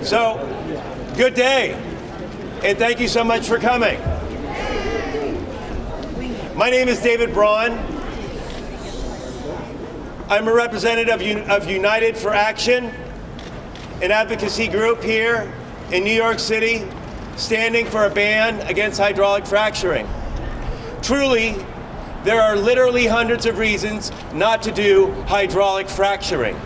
So, good day, and thank you so much for coming. My name is David Braun. I'm a representative of United for Action, an advocacy group here in New York City, standing for a ban against hydraulic fracturing. Truly, there are literally hundreds of reasons not to do hydraulic fracturing,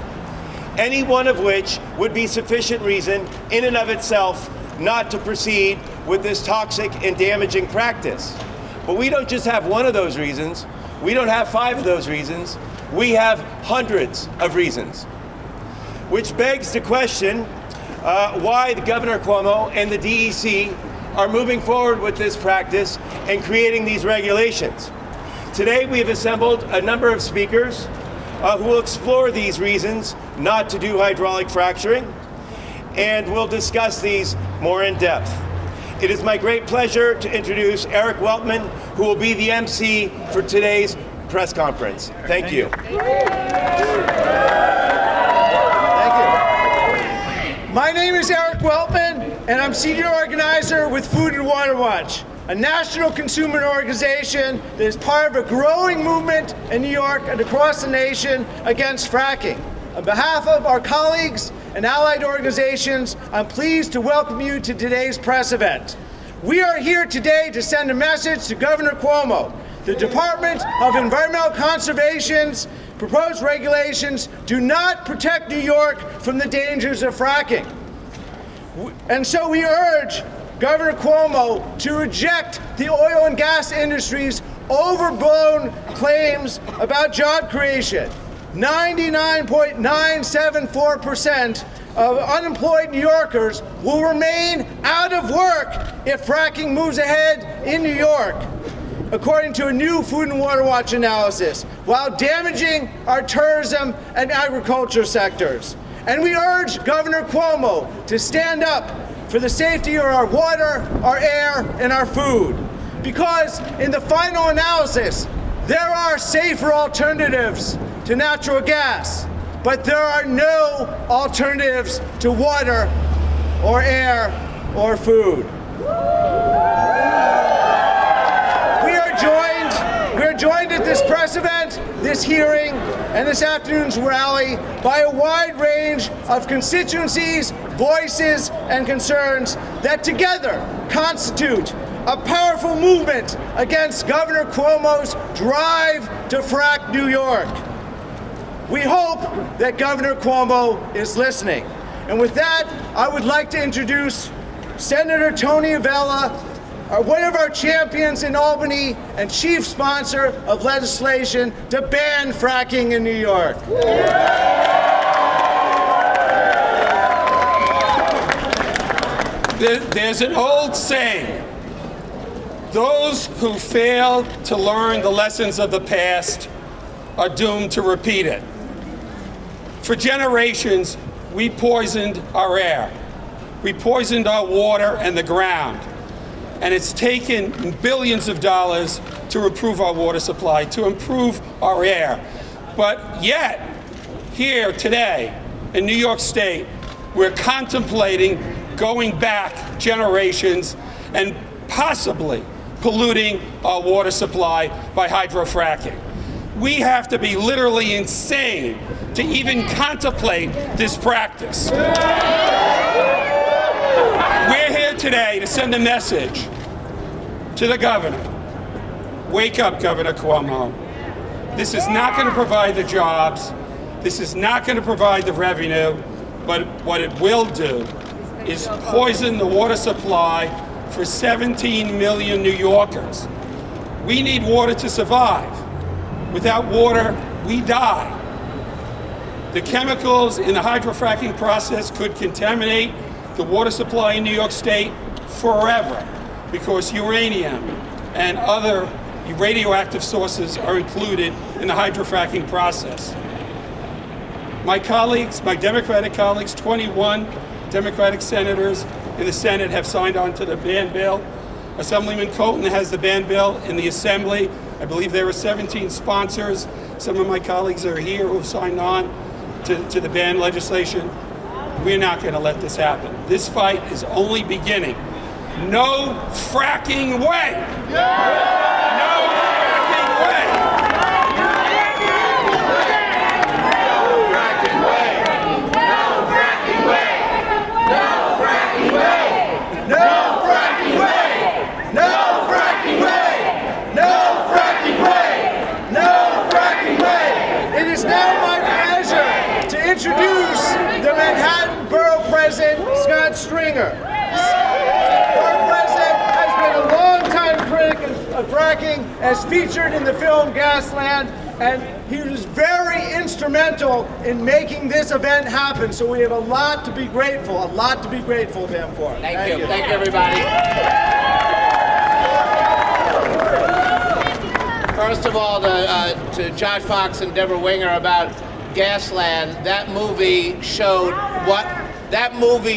any one of which would be sufficient reason in and of itself not to proceed with this toxic and damaging practice. But we don't just have one of those reasons. We don't have 5 of those reasons. We have hundreds of reasons. Which begs the question why the Governor Cuomo and the DEC are moving forward with this practice and creating these regulations. Today we have assembled a number of speakers who will explore these reasons not to do hydraulic fracturing, and we'll discuss these more in depth. It is my great pleasure to introduce Eric Weltman, who will be the MC for today's press conference. Thank you. Thank you. My name is Eric Weltman, and I'm senior organizer with Food and Water Watch, a national consumer organization that is part of a growing movement in New York and across the nation against fracking. On behalf of our colleagues and allied organizations, I'm pleased to welcome you to today's press event. We are here today to send a message to Governor Cuomo. The Department of Environmental Conservation's proposed regulations do not protect New York from the dangers of fracking. And so we urge Governor Cuomo to reject the oil and gas industry's overblown claims about job creation. 99.974% of unemployed New Yorkers will remain out of work if fracking moves ahead in New York, according to a new Food and Water Watch analysis, while damaging our tourism and agriculture sectors. And we urge Governor Cuomo to stand up for the safety of our water, our air, and our food. Because in the final analysis, there are safer alternatives to natural gas, but there are no alternatives to water or air or food. We are joined at this press event, this hearing, and this afternoon's rally by a wide range of constituencies, voices, and concerns that together constitute a powerful movement against Governor Cuomo's drive to frack New York. We hope that Governor Cuomo is listening. And with that, I would like to introduce Senator Tony Avella, one of our champions in Albany and chief sponsor of legislation to ban fracking in New York. There's an old saying, those who fail to learn the lessons of the past are doomed to repeat it. For generations, we poisoned our air. We poisoned our water and the ground. And it's taken billions of dollars to improve our water supply, to improve our air. But yet, here today in New York State, we're contemplating going back generations and possibly polluting our water supply by hydrofracking. We have to be literally insane to even contemplate this practice. We're here today to send a message to the governor. Wake up, Governor Cuomo. This is not going to provide the jobs. This is not going to provide the revenue. But what it will do is poison the water supply for 17 million New Yorkers. We need water to survive. Without water, we die. The chemicals in the hydrofracking process could contaminate the water supply in New York State forever because uranium and other radioactive sources are included in the hydrofracking process. My colleagues, my Democratic colleagues, 21 Democratic senators in the Senate have signed on to the ban bill. Assemblyman Colton has the ban bill in the Assembly. I believe there were 17 sponsors. Some of my colleagues are here who have signed on to the ban legislation. We're not going to let this happen. This fight is only beginning. No fracking way! No fracking way! It is now my pleasure to introduce the Manhattan Borough President, Scott Stringer. Borough President has been a long-time critic of fracking, as featured in the film Gasland, and he was very instrumental in making this event happen. So we have a lot to be grateful to him for. Thank you. Thank you, everybody. First of all, to Josh Fox and Deborah Winger about Gasland, that movie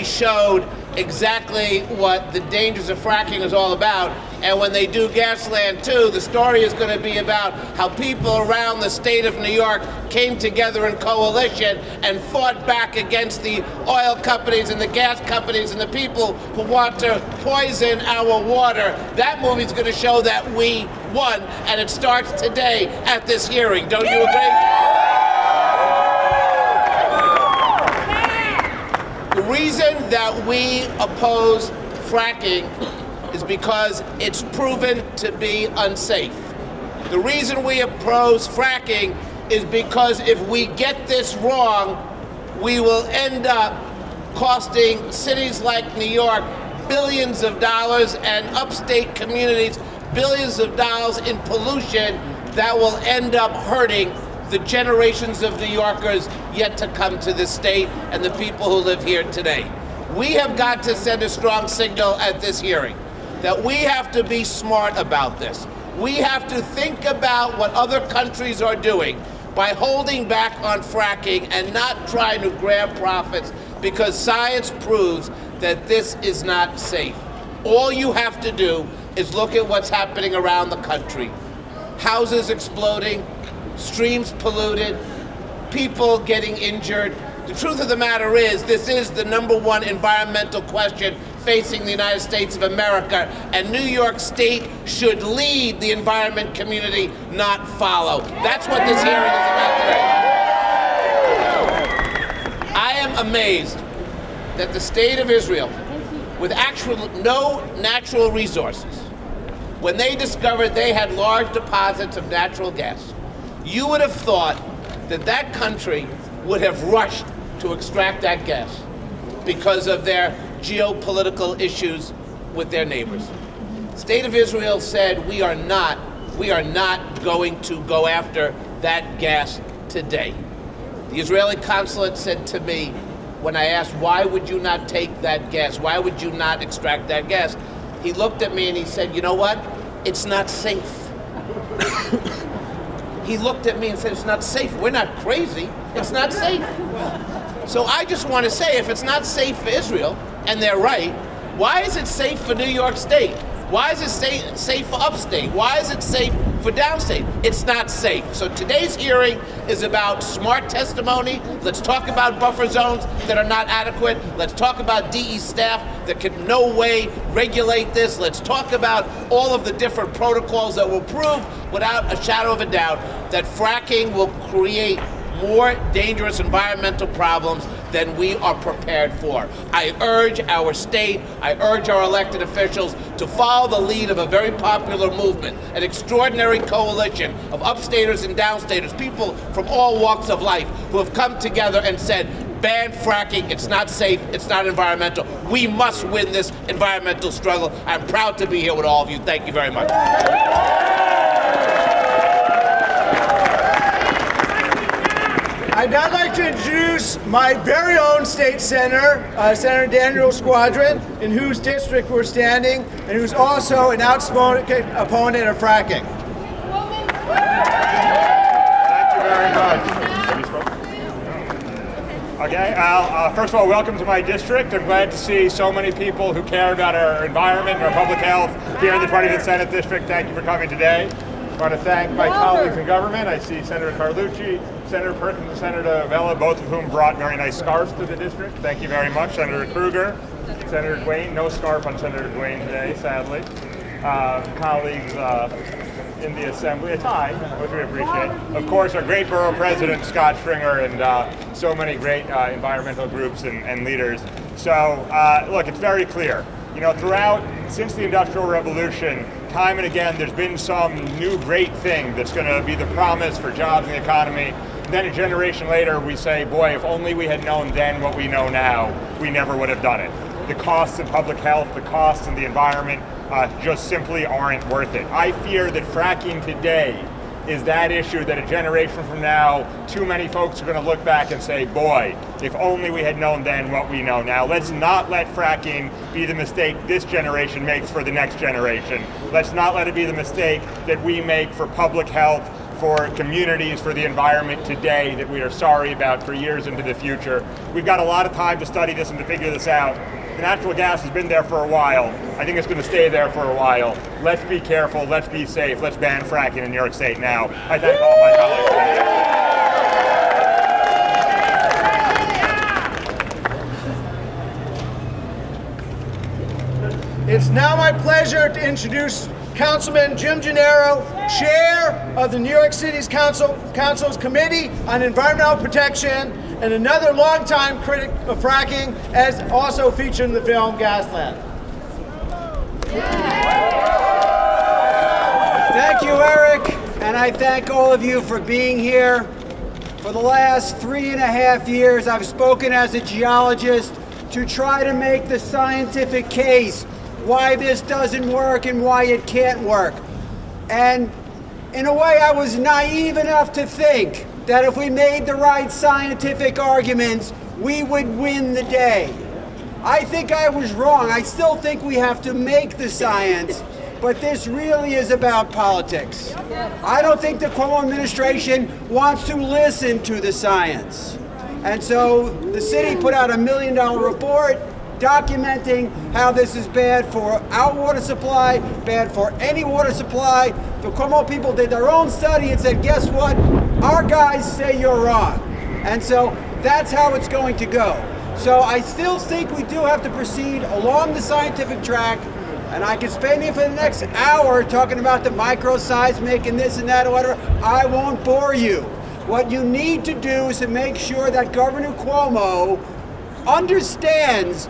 showed exactly what the dangers of fracking is all about. And when they do Gasland 2, the story is going to be about how people around the state of New York came together in coalition and fought back against the oil companies and the gas companies and the people who want to poison our water. That movie's going to show that we won, and it starts today at this hearing. Don't you agree? The reason that we oppose fracking is because it's proven to be unsafe. The reason we oppose fracking is because if we get this wrong, we will end up costing cities like New York billions of dollars and upstate communities billions of dollars in pollution that will end up hurting the generations of New Yorkers yet to come to this state and the people who live here today. We have got to send a strong signal at this hearing that we have to be smart about this. We have to think about what other countries are doing by holding back on fracking and not trying to grab profits, because science proves that this is not safe. All you have to do is look at what's happening around the country. Houses exploding, streams polluted, people getting injured. The truth of the matter is, this is the #1 environmental question facing the United States of America, and New York State should lead the environment community, not follow. That's what this hearing is about today. I am amazed that the state of Israel, with no natural resources, when they discovered they had large deposits of natural gas, you would have thought that that country would have rushed to extract that gas because of their geopolitical issues with their neighbors. The state of Israel said, we are not going to go after that gas today. The Israeli consulate said to me, when I asked, why would you not take that gas? Why would you not extract that gas? He looked at me and he said, you know what? It's not safe. He looked at me and said, it's not safe. We're not crazy. It's not safe. So I just want to say, if it's not safe for Israel, and they're right, why is it safe for New York State? Why is it safe for upstate? Why is it safe for downstate? It's not safe. So today's hearing is about smart testimony. Let's talk about buffer zones that are not adequate. Let's talk about DE staff that can no way regulate this. Let's talk about all of the different protocols that will prove without a shadow of a doubt that fracking will create more dangerous environmental problems than we are prepared for. I urge our state, I urge our elected officials to follow the lead of a very popular movement, an extraordinary coalition of upstaters and downstaters, people from all walks of life who have come together and said, ban fracking, it's not safe, it's not environmental. We must win this environmental struggle. I'm proud to be here with all of you. Thank you very much. I'd now like to introduce my very own state senator, Senator Daniel Squadron, in whose district we're standing, and who's also an outspoken opponent of fracking. Thank you very much. Okay, first of all, welcome to my district. I'm glad to see so many people who care about our environment and our public health here in the 25th Senate District. Thank you for coming today. I want to thank my colleagues in government. I see Senator Carlucci, Senator Perkins, and Senator Vella, both of whom brought very nice scarves to the district. Thank you very much. Senator Kruger, Senator Duane, no scarf on Senator Duane today, sadly. Colleagues in the Assembly, a tie, which we appreciate. Of course, our great borough president, Scott Stringer, and so many great environmental groups and leaders. So, look, it's very clear. You know, throughout, since the Industrial Revolution, time and again, there's been some new great thing that's going to be the promise for jobs in the economy. Then a generation later, we say, boy, if only we had known then what we know now, we never would have done it. The costs of public health, the costs of the environment just simply aren't worth it. I fear that fracking today is that issue that a generation from now, too many folks are going to look back and say, boy, if only we had known then what we know now. Let's not let fracking be the mistake this generation makes for the next generation. Let's not let it be the mistake that we make for public health, for communities, for the environment today that we are sorry about for years into the future. We've got a lot of time to study this and to figure this out. The natural gas has been there for a while. I think it's going to stay there for a while. Let's be careful, let's be safe, let's ban fracking in New York State now. I thank all my colleagues. It's now my pleasure to introduce Councilman Jim Gennaro, Chair of the New York City's Council's Committee on Environmental Protection, and another longtime critic of fracking, as also featured in the film Gasland. Thank you, Eric, and I thank all of you for being here. For the last 3.5 years, I've spoken as a geologist to try to make the scientific case why this doesn't work and why it can't work. And in a way, I was naive enough to think that if we made the right scientific arguments, we would win the day. I think I was wrong. I still think we have to make the science, but this really is about politics. I don't think the Cuomo administration wants to listen to the science. And so the city put out $1 million report documenting how this is bad for our water supply, bad for any water supply. The Cuomo people did their own study and said, guess what? Our guys say you're wrong. And so that's how it's going to go. So I still think we do have to proceed along the scientific track, and I can spend here for the next hour talking about the microseismic and this and that or whatever. I won't bore you. What you need to do is to make sure that Governor Cuomo understands.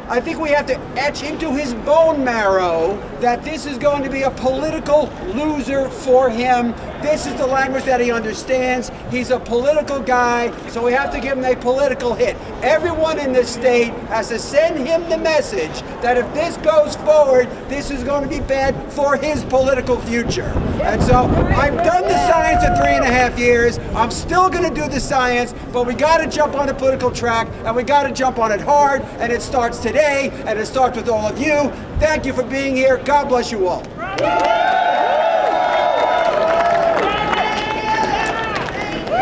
I think we have to etch into his bone marrow that this is going to be a political loser for him. This is the language that he understands. He's a political guy, so we have to give him a political hit. Everyone in this state has to send him the message that if this goes forward, this is going to be bad for his political future. And so I've done the science for 3.5 years. I'm still going to do the science, but we got to jump on the political track, and we got to jump on it hard, and it starts today, and it starts with all of you. Thank you for being here. God bless you all.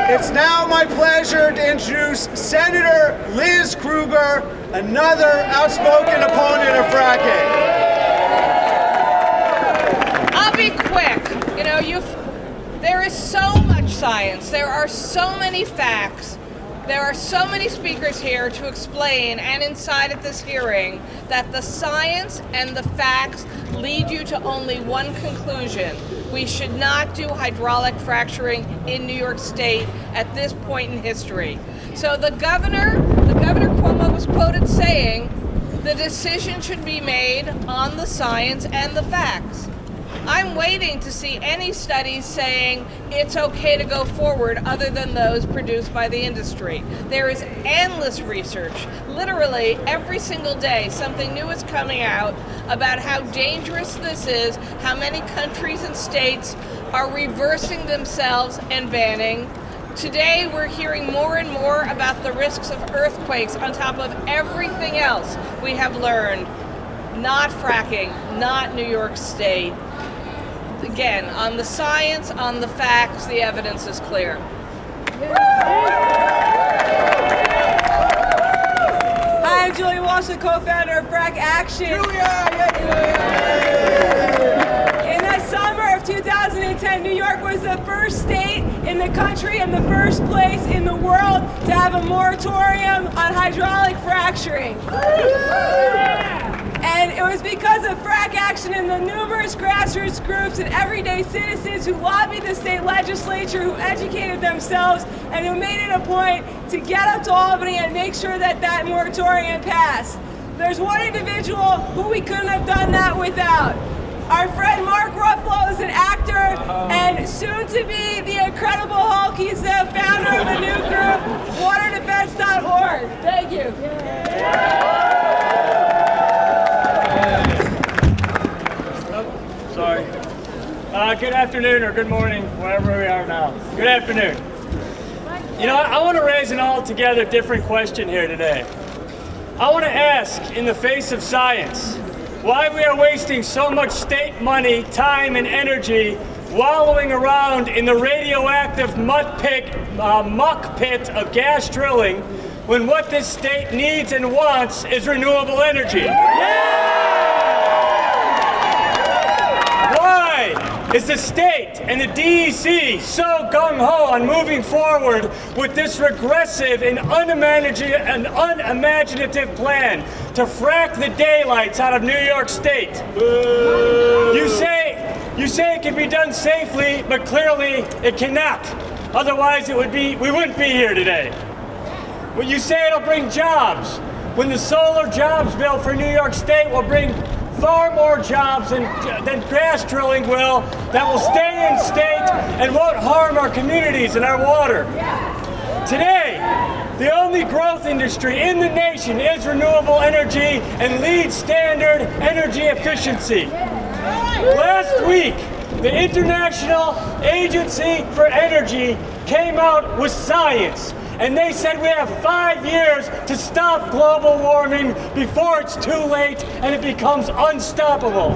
It's now my pleasure to introduce Senator Liz Kruger, another outspoken opponent of fracking. I'll be quick. You know, there is so much science. There are so many facts. There are so many speakers here to explain, and inside at this hearing, that the science and the facts lead you to only one conclusion. We should not do hydraulic fracturing in New York State at this point in history. So Governor Cuomo was quoted saying, the decision should be made on the science and the facts. I'm waiting to see any studies saying it's okay to go forward other than those produced by the industry. There is endless research. Literally every single day something new is coming out about how dangerous this is, how many countries and states are reversing themselves and banning. Today we're hearing more and more about the risks of earthquakes on top of everything else we have learned. Not fracking, not New York State. Again, on the science, on the facts, the evidence is clear. Hi, I'm Julia Walsh, the co-founder of Frack Action. Julia! In the summer first state in the country and the first place in the world to have a moratorium on hydraulic fracturing. And it was because of frack action and the numerous grassroots groups and everyday citizens who lobbied the state legislature, who educated themselves, and who made it a point to get up to Albany and make sure that that moratorium passed. There's one individual who we couldn't have done that without. Our friend Mark Ruffalo is an actor and soon to be the Incredible Hulk. He's the founder of a new group, waterdefense.org. Thank you. Sorry. Good afternoon or good morning, wherever we are now. Good afternoon. You know, I want to raise an altogether different question here today. I want to ask, in the face of science, why we are wasting so much state money, time, and energy wallowing around in the radioactive muck pit of gas drilling when what this state needs and wants is renewable energy. Why is the state and the DEC so gung-ho on moving forward with this regressive and unimaginative plan to frack the daylights out of New York State? You say it can be done safely, but clearly it cannot. Otherwise, we wouldn't be here today. Well, you say it'll bring jobs, when the solar jobs bill for New York State will bring far more jobs than gas drilling will, that will stay in state and won't harm our communities and our water. Today, the only growth industry in the nation is renewable energy and lead standard energy efficiency. Last week, the International Agency for Energy came out with science, and they said we have 5 years to stop global warming before it's too late and it becomes unstoppable.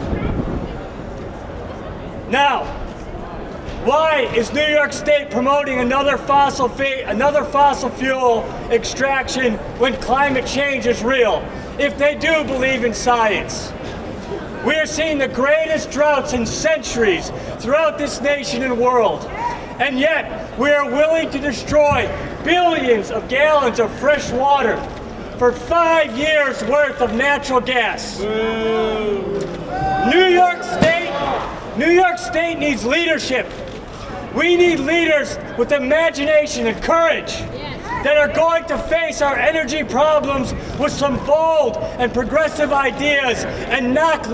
Now, why is New York State promoting another fossil fuel extraction when climate change is real, if they do believe in science? We are seeing the greatest droughts in centuries throughout this nation and world, and yet we are willing to destroy billions of gallons of fresh water for 5 years worth of natural gas. New York State needs leadership. We need leaders with imagination and courage that are going to face our energy problems with some bold and progressive ideas and not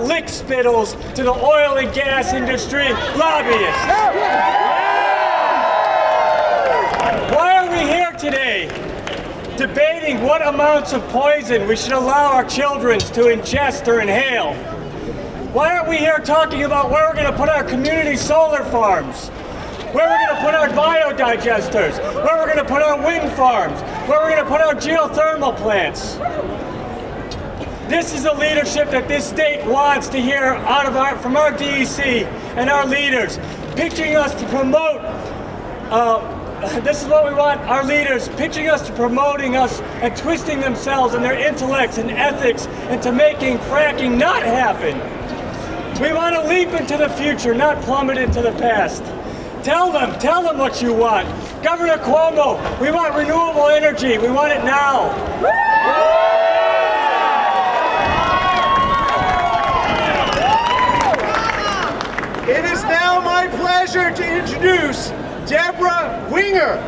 lick spittles to the oil and gas industry lobbyists. Why are we here today debating what amounts of poison we should allow our children to ingest or inhale? Why aren't we here talking about where we're going to put our community solar farms, where we're going to put our biodigesters, where we're going to put our wind farms, where we're going to put our geothermal plants? This is the leadership that this state wants to hear from our DEC and our leaders, pitching us to promote. This is what we want our leaders pitching us to promoting us and twisting themselves and their intellects and ethics into making fracking not happen. We want to leap into the future, not plummet into the past. Tell them what you want. Governor Cuomo, we want renewable energy. We want it now. It is now my pleasure to introduce Deborah Winger,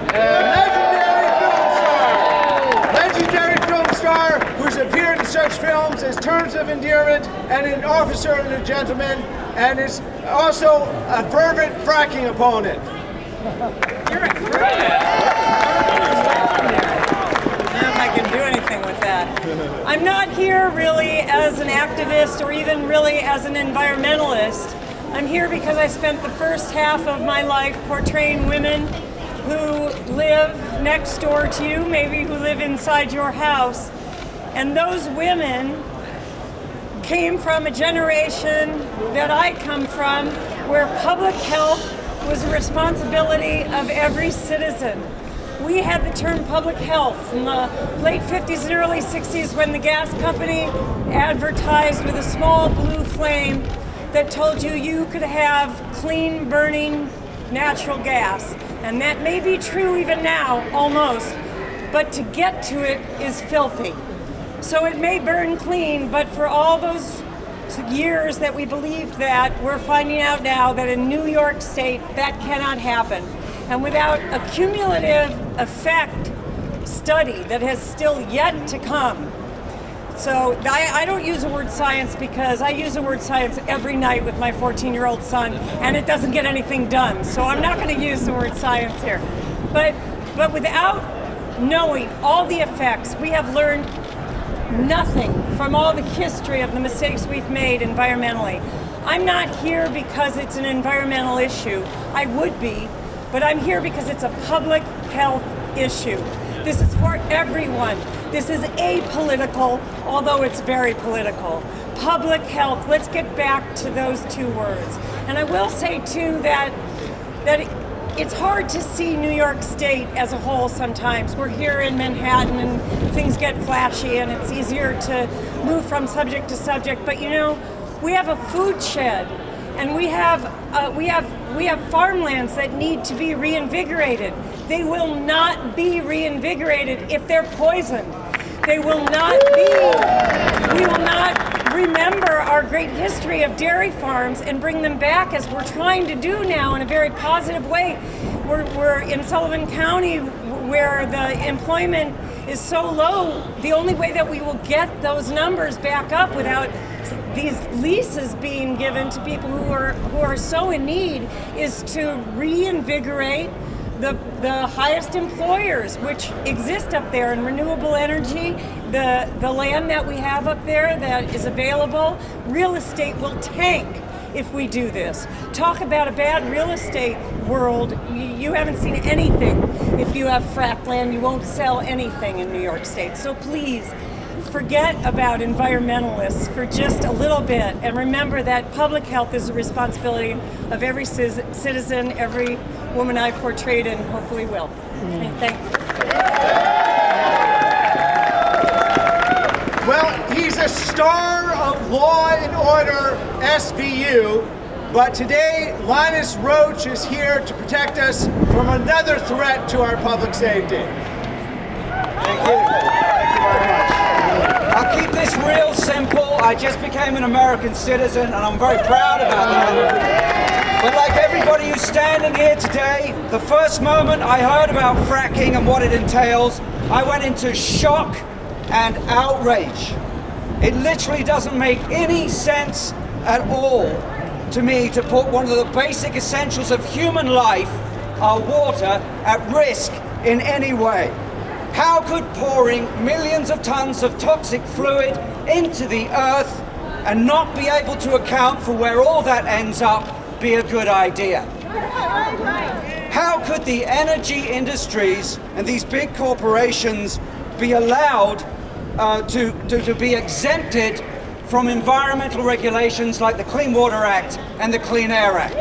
legendary film star who's appeared in such films as Terms of Endearment and An Officer and a Gentleman, and is also a fervent fracking opponent. You're a fervent. I don't know if I can do anything with that. I'm not here really as an activist or even really as an environmentalist. I'm here because I spent the first half of my life portraying women who live next door to you, maybe who live inside your house. And those women came from a generation that I come from where public health was the responsibility of every citizen. We had the term public health in the late 50s and early 60s when the gas company advertised with a small blue flame that told you you could have clean burning natural gas. And that may be true even now, almost, but to get to it is filthy. So it may burn clean, but for all those years that we believed that, we're finding out now that in New York State, that cannot happen. And without a cumulative effect study that has still yet to come. So I don't use the word science because I use the word science every night with my 14-year-old son, and it doesn't get anything done. So I'm not going to use the word science here. But without knowing all the effects, we have learned nothing from all the history of the mistakes we've made environmentally. I'm not here because it's an environmental issue. I would be, but I'm here because it's a public health issue. This is for everyone. This is apolitical, although it's very political. Public health, let's get back to those two words. And I will say too that it's hard to see New York State as a whole sometimes. We're here in Manhattan and things get flashy and it's easier to move from subject to subject. But you know, we have a food shed and we have farmlands that need to be reinvigorated. They will not be reinvigorated if they're poisoned. They will not be. We will not remember our great history of dairy farms and bring them back as we're trying to do now in a very positive way. We're in Sullivan County where the employment is so low. The only way that we will get those numbers back up without these leases being given to people who are so in need is to reinvigorate the highest employers which exist up there in renewable energy, the land that we have up there that is available. Real estate will tank if we do this. Talk about a bad real estate world. You haven't seen anything. If you have frack land, you won't sell anything in New York State. So please, forget about environmentalists for just a little bit and remember that public health is a responsibility of every citizen, every woman I've portrayed and hopefully will. Thank you. Well, he's a star of Law and Order SVU, but today Linus Roach is here to protect us from another threat to our public safety. Thank you. Thank you very much. I'll keep this real simple. I just became an American citizen and I'm very proud about that. But like everybody who's standing here today, the first moment I heard about fracking and what it entails, I went into shock and outrage. It literally doesn't make any sense at all to me to put one of the basic essentials of human life, our water, at risk in any way. How could pouring millions of tons of toxic fluid into the earth and not be able to account for where all that ends up be a good idea? How could the energy industries and these big corporations be allowed to be exempted from environmental regulations like the Clean Water Act and the Clean Air Act?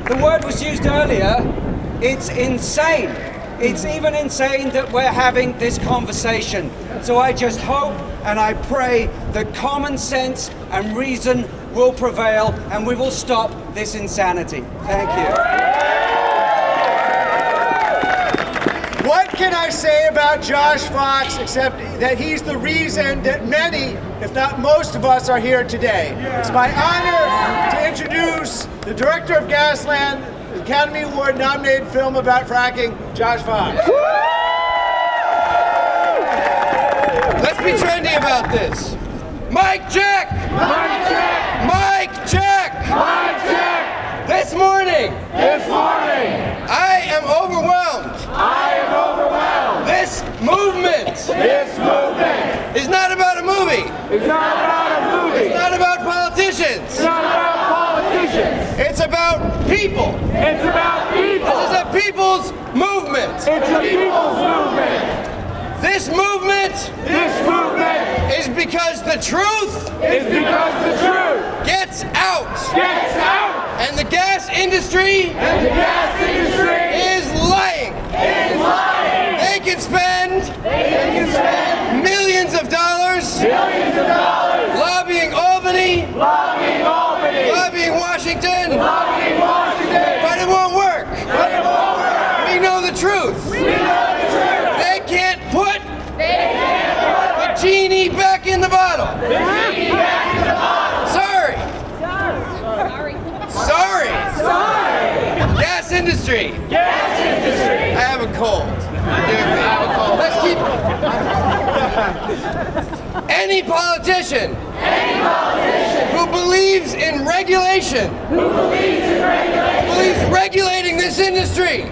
The word was used earlier. It's insane. It's even insane that we're having this conversation. So I just hope and I pray that common sense and reason will prevail and we will stop this insanity. Thank you. What can I say about Josh Fox except that he's the reason that many, if not most of us, are here today. It's my honor to introduce the director of Gasland, the Academy Award nominated film about fracking, Josh Fox. Let's be trendy about this. Mic check! Mic check! Mic check! Mic check! This morning, I am overwhelmed. This movement is not about a movie. It's not about politicians. It's about people. This is a people's movement. This movement is because the truth gets out. And the gas industry is lying. They can spend millions of dollars lobbying Albany, lobbying Washington, in Washington. But it won't work. We know the truth. They can't put the genie back in the bottle. Sorry. Gas industry. I have a cold. Let's keep. Any politician who believes in regulation, believes regulating this industry,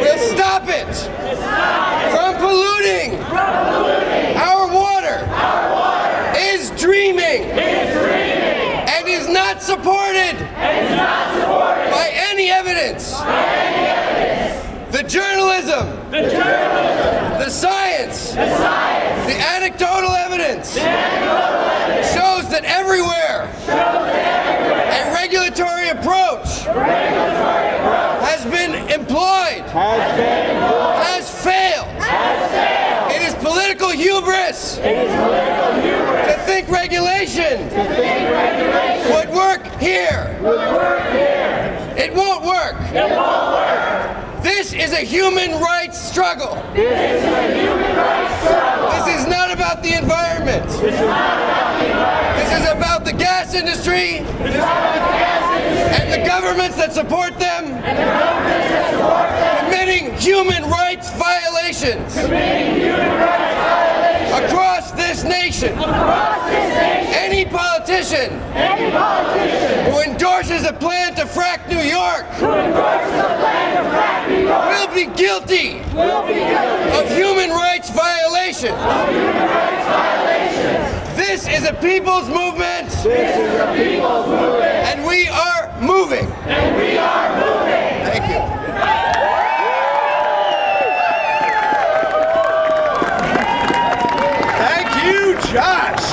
will stop it from polluting our water, is dreaming, and is not supported by any evidence. The journalism, the science, the anecdotal evidence shows that everywhere a regulatory approach has been employed, has failed. It is political hubris to think regulation would work here. It won't work. This is a human rights struggle. This is not about the environment. This is about the gas industry and the governments that support them committing human rights violations across this nation. Any politician who endorses a plan to frack New York will be guilty of human rights violations. This is a people's movement. And we are moving. Thank you. Thank you, Josh.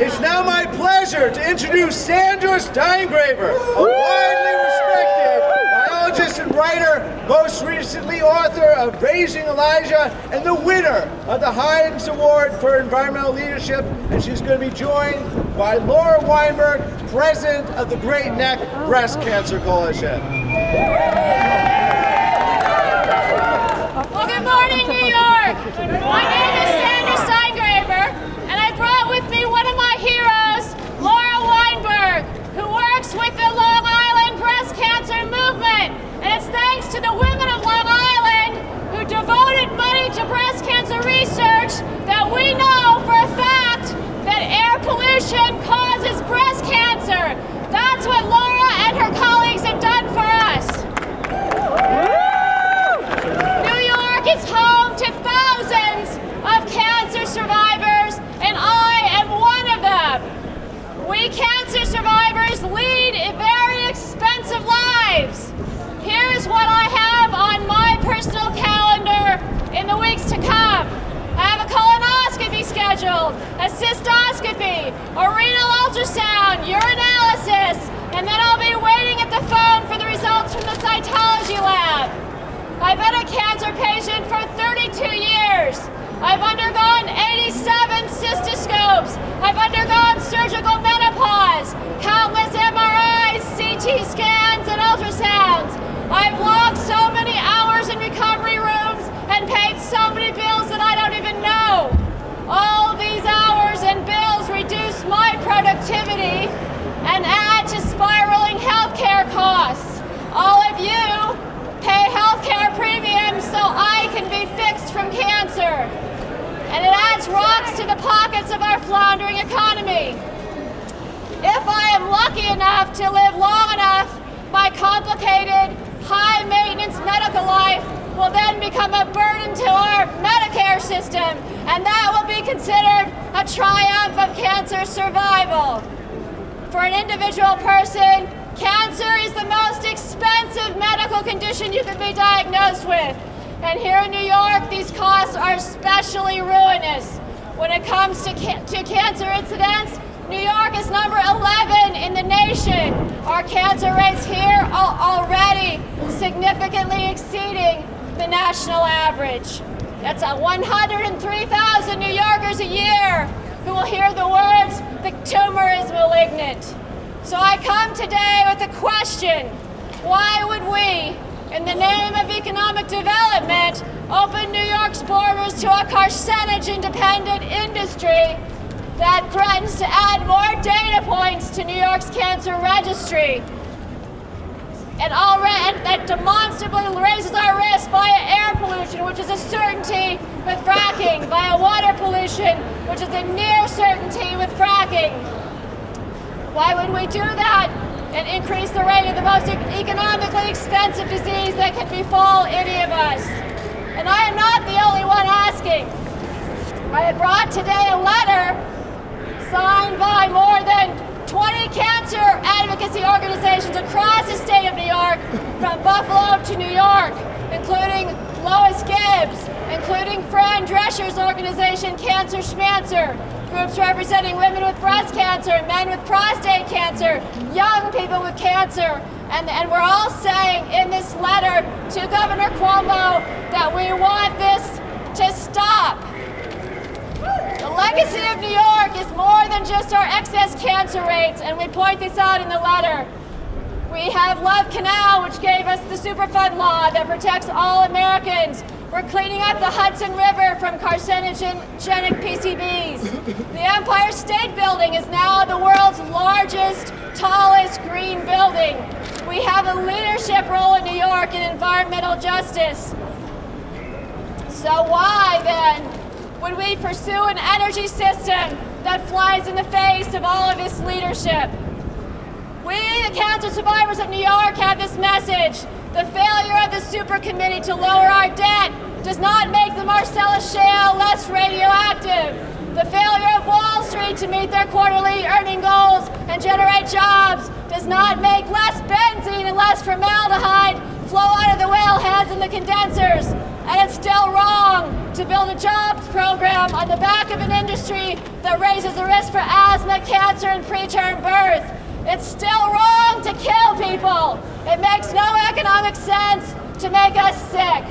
It's now my pleasure to introduce Sandra Steingraber, a widely respected biologist and writer, most recently author of Raising Elijah, and the winner of the Heinz Award for Environmental Leadership. And she's going to be joined by Laura Weinberg, president of the Great Neck Breast Cancer Coalition. Well, good morning, New York. My name is Sandra Steingraber, and I brought with me one of my heroes, Laura Weinberg, who works with the Long Island Breast Cancer Movement. And it's thanks to the women of Long Island who devoted money to breast cancer research that we know for a fact that air pollution causes breast cancer. That's what Laura and her colleagues have done for us. New York is home to thousands of cancer survivors, and I am one of them. We cancer survivors lead very expensive lives. Here's what I have on my personal calendar in the weeks to come. I have a colonoscopy scheduled, a cystoscopy, a renal ultrasound, urinalysis, and then I'll be waiting at the phone for the results from the cytology lab. I've been a cancer patient for 32 years. I've undergone 87 cystoscopes. I've undergone surgical menopause, countless MRIs, CT scans, and ultrasounds. I've logged so many hours in recovery rooms and paid so many bills that I don't even know. All these hours and bills reduce my productivity and add to spiraling healthcare costs. All of you pay healthcare premiums so I can be fixed from cancer. And it adds rocks to the pockets of our floundering economy. If I am lucky enough to live long enough, my complicated, high-maintenance medical life will then become a burden to our Medicare system, and that will be considered a triumph of cancer survival. For an individual person, cancer is the most expensive medical condition you can be diagnosed with. And here in New York, these costs are especially ruinous. When it comes to cancer incidence, New York is number 11 in the nation. Our cancer rates here are already significantly exceeding the national average. That's 103,000 New Yorkers a year who will hear the words, "the tumor is malignant." So I come today with a question. Why would we, in the name of economic development, open New York's borders to a carcinogen-dependent industry that threatens to add more data points to New York's cancer registry, and that demonstrably raises our risk via air pollution, which is a certainty with fracking, via water pollution, which is a near certainty with fracking? Why would we do that and increase the rate of the most economically expensive disease that can befall any of us? And I am not the only one asking. I had brought today a letter signed by more than 20 cancer advocacy organizations across the state of New York, from Buffalo to New York, including Lois Gibbs, including Fran Drescher's organization, Cancer Schmancer, groups representing women with breast cancer, men with prostate cancer, young people with cancer. And we're all saying in this letter to Governor Cuomo that we want this to stop. The legacy of New York is more than just our excess cancer rates, and we point this out in the letter. We have Love Canal, which gave us the Superfund law that protects all Americans. We're cleaning up the Hudson River from carcinogenic PCBs. The Empire State Building is now the world's largest, tallest green building. We have a leadership role in New York in environmental justice. So why then would we pursue an energy system that flies in the face of all of this leadership? We, the cancer survivors of New York, have this message. The failure of the super committee to lower our debt does not make the Marcellus Shale less radioactive. The failure of Wall Street to meet their quarterly earning goals and generate jobs does not make less benzene and less formaldehyde flow out of the whaleheads and the condensers. And it's still wrong to build a jobs program on the back of an industry that raises the risk for asthma, cancer, and preterm birth. It's still wrong to kill people. It makes no economic sense to make us sick.